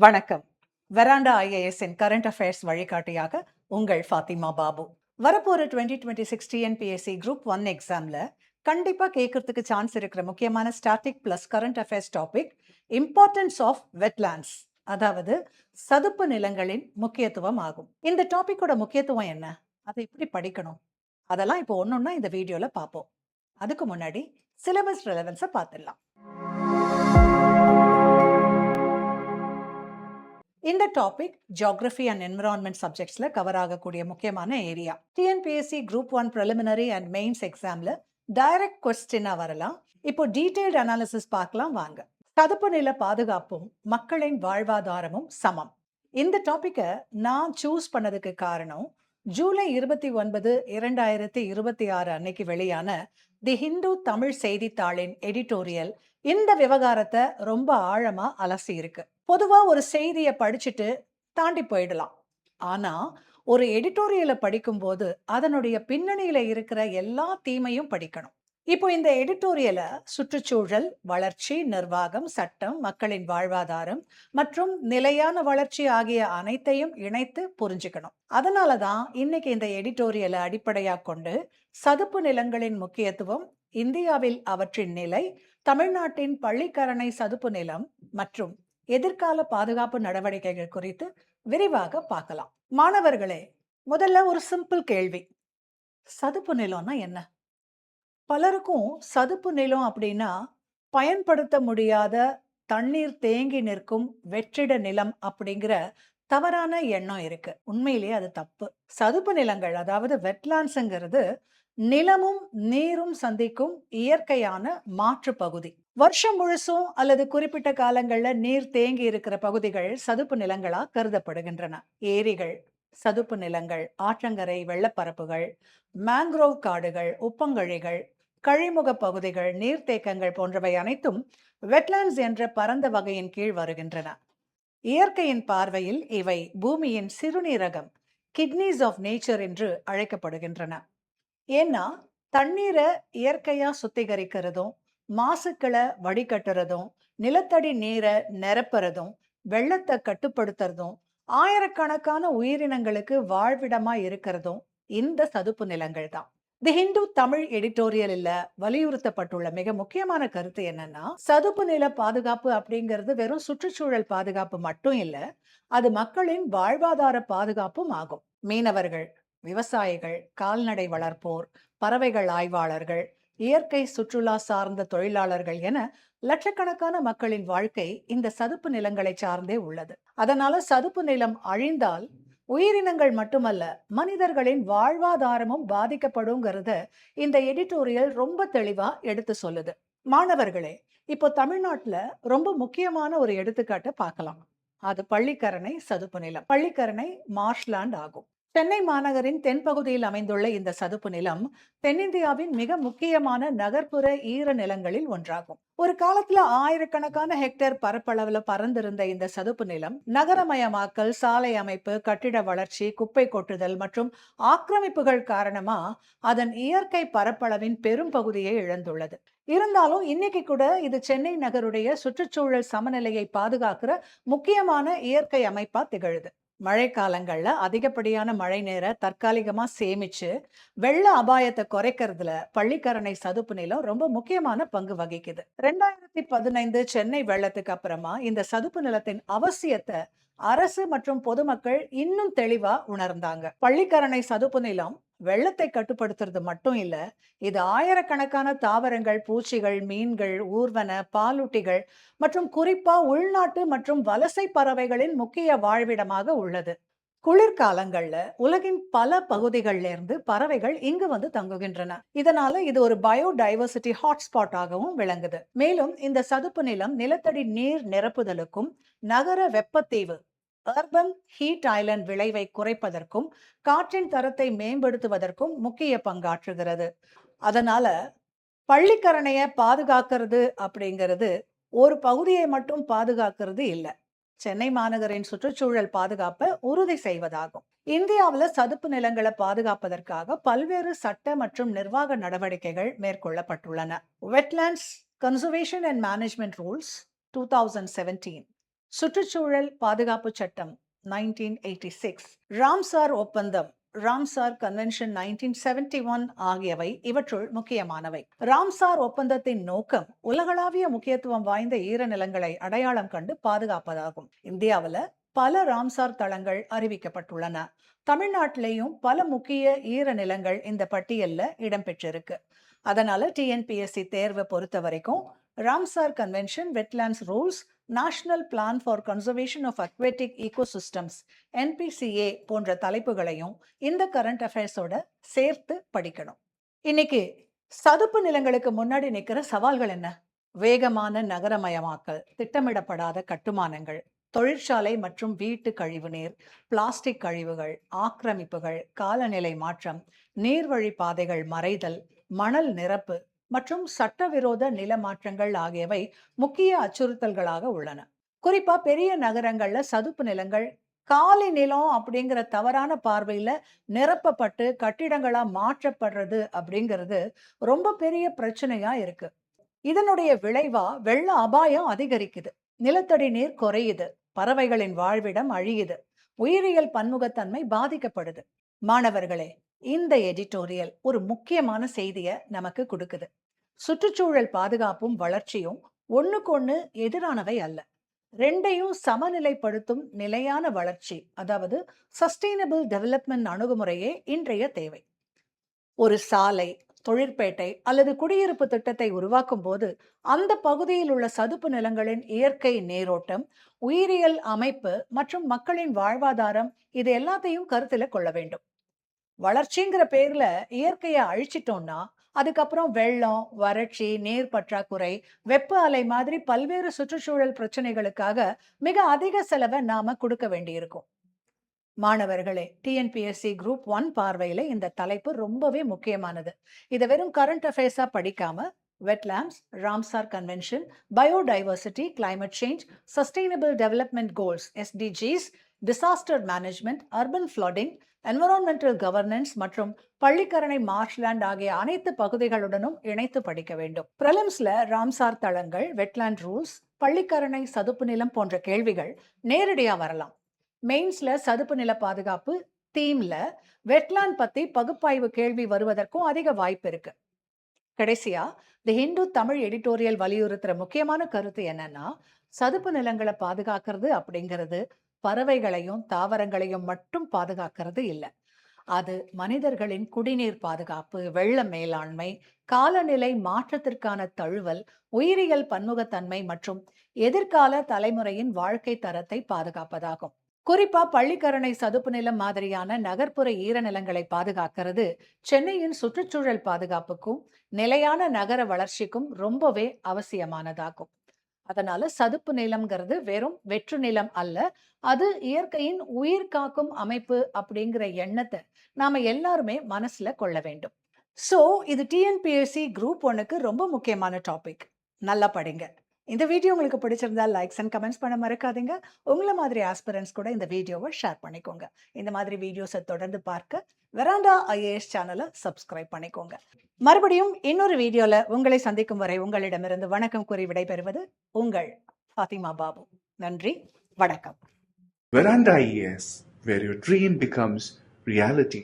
வணக்கம். Veranda ஐஏஎஸ்ஸின் current affairs வழிகாட்டியாக உங்கள் ஃபாத்திமா பாபு. வரப்போற 2026 டிஎன்பிஎஸ்சி குரூப் 1 எக்ஸாம்ல கண்டிப்பா கேட்கறதுக்கு சான்ஸ் இருக்கிற முக்கியமான static plus current affairs topic importance of wetlands, அதாவது சதுப்பு நிலங்களின் முக்கியத்துவம் ஆகும். இந்த டாபிக்கோட முக்கியத்துவம் என்ன, அதை எப்படி படிக்கணும், அதெல்லாம் இப்போ ஒன்னொன்னா இந்த வீடியோல பார்ப்போம். அதுக்கு முன்னாடி சிலபஸ் ரெலவன்ஸை பார்த்துடலாம். இந்த டாபிக் ஜியோகிரஃபி அண்ட் என்விரான்மெண்ட் சப்ஜெக்ட்ஸ்ல கவர் ஆகக்கூடிய முக்கியமான area. TNPSC group 1 preliminary and mains எக்ஸாம்ல டைரக்ட் கொஸ்டினா வரலாம். இப்போ டீடைல்டு அனாலிசிஸ் பார்க்கலாம் வாங்க. சதுப்பு நில பாதுகாப்பும் மக்களின் வாழ்வாதாரமும் சமம். இந்த டாபிக்கை நான் சூஸ் பண்ணதுக்கு காரணம், ஜூலை 29, 2026 அன்னைக்கு வெளியான தி ஹிந்து தமிழ் செய்தித்தாளின் எடிட்டோரியல் இந்த விவகாரத்தை ரொம்ப ஆழமா அலசி இருக்கு. பொதுவா ஒரு செய்தியை படிச்சுட்டு தாண்டி போயிடலாம். ஆனா ஒரு எடிட்டோரியலை படிக்கும்போது அதனுடைய பின்னணியில இருக்கிற எல்லா தீமையும் படிக்கணும். இப்போ இந்த எடிட்டோரியலை சுற்றுச்சூழல், வளர்ச்சி, நிர்வாகம், சட்டம், மக்களின் வாழ்வாதாரம் மற்றும் நிலையான வளர்ச்சி ஆகிய அனைத்தையும் இணைத்து புரிஞ்சுக்கணும். அதனாலதான் இன்னைக்கு இந்த எடிட்டோரியலை அடிப்படையாக கொண்டு சதுப்பு நிலங்களின் முக்கியத்துவம், இந்தியாவில் அவற்றின் நிலை, தமிழ்நாட்டின் பள்ளிக்கரணை சதுப்பு நிலம் மற்றும் எதிர்கால பாதுகாப்பு நடவடிக்கைகள் குறித்து விரிவாக பார்க்கலாம். மாணவர்களே, முதல்ல ஒரு சிம்பிள் கேள்வி. சதுப்பு நிலம்னா என்ன? பலருக்கும் சதுப்பு நிலம் அப்படின்னா பயன்படுத்த முடியாத, தண்ணீர் தேங்கி நிற்கும் வெற்றிட நிலம் அப்படிங்கிற தவறான எண்ணம் இருக்கு. உண்மையிலேயே அது தப்பு. சதுப்பு நிலங்கள், அதாவது வெட்லாண்ட்ஸ்ங்கிறது நிலமும் நீரும் சந்திக்கும் இயற்கையான மாற்று பகுதி. வருஷம் முழுசும் அல்லது குறிப்பிட்ட காலங்கள்ல நீர் தேங்கி இருக்கிற பகுதிகள் சதுப்பு நிலங்களா கருதப்படுகின்றன. ஏரிகள், சதுப்பு நிலங்கள், ஆற்றங்கரை வெள்ளப்பரப்புகள், மேங்க்ரோவ் காடுகள், உப்பங்கழிகள், கழிமுக பகுதிகள், நீர்த்தேக்கங்கள் போன்றவை அனைத்தும் வெட்லாண்ட்ஸ் என்ற பரந்த வகையின் கீழ் வருகின்றன. இயற்கையின் பார்வையில் இவை பூமியின் சிறுநீரகம், கிட்னிஸ் ஆஃப் நேச்சர் என்று அழைக்கப்படுகின்றன. ஏன்னா தண்ணீரை இயற்கையா சுத்திகரிக்கிறதும், மாசுக்களை வடிகட்டுறதும், நிலத்தடி நீரை நிரப்புறதும், வெள்ளத்தை கட்டுப்படுத்துறதும், ஆயிரக்கணக்கான உயிரினங்களுக்கு வாழ்விடமா இருக்கிறதும் இந்த சதுப்பு நிலங்கள் தான். தி ஹிந்து தமிழ் எடிட்டோரியல்ல வலியுறுத்தப்பட்டுள்ள மிக முக்கியமான கருத்து என்னன்னா, சதுப்பு நில பாதுகாப்பு அப்படிங்கிறது வெறும் சுற்றுச்சூழல் பாதுகாப்பு மட்டும் இல்ல, அது மக்களின் வாழ்வாதார பாதுகாப்பும் ஆகும். மீனவர்கள், விவசாயிகள், கால்நடை வளர்ப்போர், பறவைகள் ஆய்வாளர்கள், இயற்கை சுற்றுலா சார்ந்த தொழிலாளர்கள் என லட்சக்கணக்கான மக்களின் வாழ்க்கை இந்த சதுப்பு நிலங்களை சார்ந்தே உள்ளது. அதனால சதுப்பு நிலம் அழிந்தால் உயிரினங்கள் மட்டுமல்ல, மனிதர்களின் வாழ்வாதாரமும் பாதிக்கப்படுங்கிறத இந்த எடிட்டோரியல் ரொம்ப தெளிவா எடுத்து சொல்லுது. மாணவர்களே, இப்போ தமிழ்நாட்டுல ரொம்ப முக்கியமான ஒரு எடுத்துக்காட்டை பார்க்கலாம். அது பள்ளிக்கரணை சதுப்பு நிலம். பள்ளிக்கரணை மார்ஷ்லாண்ட் ஆகும். சென்னை மாநகரின் தென்பகுதியில் அமைந்துள்ள இந்த சதுப்பு நிலம் தென்னிந்தியாவின் மிக முக்கியமான நகர்ப்புற ஈர நிலங்களில் ஒன்றாகும். ஒரு காலத்துல ஆயிரக்கணக்கான ஹெக்டேர் பரப்பளவுல பறந்திருந்த இந்த சதுப்பு நிலம் நகரமயமாக்கல், சாலை அமைப்பு, கட்டிட வளர்ச்சி, குப்பை கொட்டுதல் மற்றும் ஆக்கிரமிப்புகள் காரணமா அதன் இயற்கை பரப்பளவின் பெரும் பகுதியை இழந்துள்ளது. இருந்தாலும் இன்னைக்கு கூட இது சென்னை நகருடைய சுற்றுச்சூழல் சமநிலையை பாதுகாக்கிற முக்கியமான இயற்கை அமைப்பா திகழுது. மழை காலங்கள்ல அதிகப்படியான மழை நீரை தற்காலிகமா சேமிச்சு வெள்ள அபாயத்தை குறைக்கிறதுல பள்ளிக்கரணை சதுப்பு நிலம் ரொம்ப முக்கியமான பங்கு வகிக்குது. 2015 சென்னை வெள்ளத்துக்கு அப்புறமா இந்த சதுப்பு நிலத்தின் அவசியத்தை அரசு மற்றும் பொதுமக்கள் இன்னும் தெளிவா உணர்ந்தாங்க. பள்ளிக்கரணை சதுப்பு நிலம் வெள்ளத்தை கட்டுப்படுத்துறது மட்டும் இல்ல, இது ஆயிரக்கணக்கான தாவரங்கள், பூச்சிகள், மீன்கள், ஊர்வன, பாலூட்டிகள் மற்றும் குறிப்பா உள்நாட்டு மற்றும் வலசை பறவைகளின் முக்கிய வாழ்விடமாக உள்ளது. குளிர்காலங்கள்ல உலகின் பல பகுதிகளில இருந்து பறவைகள் இங்கு வந்து தங்குகின்றன. இதனால இது ஒரு பயோடைவர்சிட்டி ஹாட்ஸ்பாட் ஆகவும் விளங்குது. மேலும் இந்த சதுப்பு நிலம் நிலத்தடி நீர் நிரப்புதலுக்கும், நகர வெப்பத்தீவு அர்பன் ஹீட் ஐலண்ட் விளைவை குறைப்பதற்கும், காற்றின் தரத்தை மேம்படுத்துவதற்கும் முக்கிய பங்காற்றுகிறது. அதனால பள்ளிக்கரணையை பாதுகாக்கிறது அப்படிங்கிறது ஒரு பகுதியை மட்டும் பாதுகாக்கிறது இல்லை, சென்னை மாநகரின் சுற்றுச்சூழல் பாதுகாப்பை உறுதி செய்வதாகும். இந்தியாவில் சதுப்பு நிலங்களை பாதுகாப்பதற்காக பல்வேறு சட்ட மற்றும் நிர்வாக நடவடிக்கைகள் மேற்கொள்ளப்பட்டுள்ளன. Wetlands conservation and management rules 2017 சுற்றுச்சூழல் பாதுகாப்பு சட்டம் 1986, ராம்சார் ஒப்பந்தம் ராம்சார் கன்வென்ஷன் 1971 ஆகியவை இவற்றுள் முக்கியமானவை. ராம்சார் ஒப்பந்தத்தின் நோக்கம் உலகளாவிய முக்கியத்துவம் வாய்ந்த ஈரநிலங்களை அடையாளம் கண்டு பாதுகாப்பதாகும். இந்தியாவில் பல ராம்சார் தளங்கள் அறிவிக்கப்பட்டுள்ளன. தமிழ்நாட்டிலேயும் பல முக்கிய ஈரநிலங்கள் இந்த பட்டியல்ல இடம்பெற்றிருக்கு. அதனால டிஎன்பிஎஸ்சி தேர்வை பொறுத்த வரைக்கும் Ramsar convention, wetlands rules, national plan for conservation of aquatic ecosystems NPCA போன்ற தலைப்புகளையும் இந்த கரண்ட் அஃபேர்ஸோட சேர்த்து படிக்கணும். இன்னைக்கு சதுப்பு நிலங்களுக்கு முன்னாடி நிற்கிற சவால்கள் என்ன? வேகமான நகரமயமாக்கல், திட்டமிடப்படாத கட்டுமானங்கள், தொழிற்சாலை மற்றும் வீட்டு கழிவுநீர், பிளாஸ்டிக் கழிவுகள், ஆக்கிரமிப்புகள், காலநிலை மாற்றம், நீர்வழி பாதைகள் மறைதல், மணல் நிரப்பு மற்றும் சட்டவிரோத நில மாற்றங்கள் ஆகியவை முக்கிய அச்சுறுத்தல்களாக உள்ளன. குறிப்பா பெரிய நகரங்கள்ல சதுப்பு நிலங்கள் காலி நிலம் அப்படிங்கிற தவறான பார்வையில நிரப்பப்பட்டு கட்டிடங்களா மாற்றப்படுறது அப்படிங்கிறது ரொம்ப பெரிய பிரச்சனையா இருக்கு. இதனுடைய விளைவா வெள்ள அபாயம் அதிகரிக்குது, நிலத்தடி நீர் குறையுது, பறவைகளின் வாழ்விடம் அழியுது, உயிரியல் பன்முகத்தன்மை பாதிக்கப்படுது. மாணவர்களே, இந்த எடிட்டோரியல் ஒரு முக்கியமான செய்தியை நமக்கு கொடுக்குது. சுற்றுச்சூழல் பாதுகாப்பும் வளர்ச்சியும் ஒண்ணுக்கு எதிரானவை அல்ல. ரெண்டையும் சமநிலைப்படுத்தும் நிலையான வளர்ச்சி, அதாவது சஸ்டைனபிள் டெவலப்மெண்ட் அணுகுமுறையே இன்றைய தேவை. ஒரு சாலை, தொழிற்பேட்டை அல்லது குடியிருப்பு திட்டத்தை உருவாக்கும் போது அந்த பகுதியில் உள்ள சதுப்பு நிலங்களின் இயற்கை நீரோட்டம், உயிரியல் அமைப்பு மற்றும் மக்களின் வாழ்வாதாரம் இது எல்லாத்தையும் கருத்துல கொள்ள வேண்டும். வளர்ச்சிங்கிற பேர்ல இயற்கையை அழிச்சிட்டோம்னா அதுக்கப்புறம் வெள்ளம், வறட்சி, நீர் பற்றாக்குறை, வெப்ப அலை மாதிரி பல்வேறு சுற்றுச்சூழல் பிரச்சனைகளுக்காக மிக அதிக செலவை நாம கொடுக்க வேண்டியிருக்கும். மாணவர்களே, டிஎன்பிஎஸ்சி குரூப் 1 பார்வையில இந்த தலைப்பு ரொம்பவே முக்கியமானது. இதை வெறும் கரண்ட் அஃபேர்ஸா படிக்காம wetlands, Ramsar convention, biodiversity, climate change, sustainable development goals SDGs, disaster management, urban flooding, environmental governance மற்றும் பள்ளிக்கரணை மார்ஷ்லேண்ட் ஆகிய அனைத்து பகுதிகளுடனும் இணைத்து படிக்க வேண்டும். பிரலிம்ஸ்ல ராம்சார் தளங்கள், வெட்லாண்ட் ரூல்ஸ், பள்ளிக்கரணை சதுப்பு நிலம் போன்ற கேள்விகள் நேரடியா வரலாம். மெயின்ஸ்ல சதுப்பு நில பாதுகாப்பு தீம்ல வெட்லாண்ட் பத்தி பகுப்பாய்வு கேள்வி வருவதற்கும் அதிக வாய்ப்பு இருக்கு. கடைசியா தி ஹிந்து தமிழ் எடிட்டோரியல் வலியுறுத்துற முக்கியமான கருத்து என்னன்னா, சதுப்பு நிலங்களை பாதுகாக்கிறது அப்படிங்கிறது பறவைகளையும் தாவரங்களையும் மட்டும் பாதுகாக்கிறது இல்லை. அது மனிதர்களின் குடிநீர் பாதுகாப்பு, வெள்ள மேலாண்மை, காலநிலை மாற்றத்திற்கான தழுவல், உயிரியல் பன்முகத்தன்மை மற்றும் எதிர்கால தலைமுறையின் வாழ்க்கை தரத்தை பாதுகாப்பதாகும். குறிப்பா பள்ளிக்கரணை சதுப்பு நிலம் மாதிரியான நகர்ப்புற ஈரநிலங்களை பாதுகாக்கிறது சென்னையின் சுற்றுச்சூழல் பாதுகாப்புக்கும் நிலையான நகர வளர்ச்சிக்கும் ரொம்பவே அவசியமானதாகும். அதனால சதுப்பு நிலம்ங்கிறது வெறும் வெற்று நிலம் அல்ல, அது இயற்கையின் உயிர் காக்கும் அமைப்பு அப்படிங்கிற எண்ணத்தை நாம எல்லாருமே மனசுல கொள்ள வேண்டும். சோ இது டிஎன்பிஎஸ்சி குரூப் 1க்கு ரொம்ப முக்கியமான டாபிக். நல்லா படிங்க. இந்த வீடியோ உங்களுக்கு பிடிச்சிருந்தா லைக்ஸ் அண்ட் கமெண்ட்ஸ் பண்ண மறக்காதீங்க. உங்களை மாதிரி ஆஸ்பிரன்ஸ் கூட இந்த வீடியோவை ஷேர் பண்ணிக்கோங்க. இந்த மாதிரி வீடியோஸை தொடர்ந்து பார்க்க வெராண்டா ஐஏஎஸ் சேனலை சப்ஸ்கிரைப் பண்ணிக்கோங்க. மறுபடியும் இன்னொரு வீடியோல உங்களை சந்திக்கும் வரை உங்களிடமிருந்து வணக்கம் கூறி விடைபெறுவது உங்கள் ஃபாத்திமா பாபு. நன்றி, வணக்கம். Veranda IAS, where your dream becomes reality.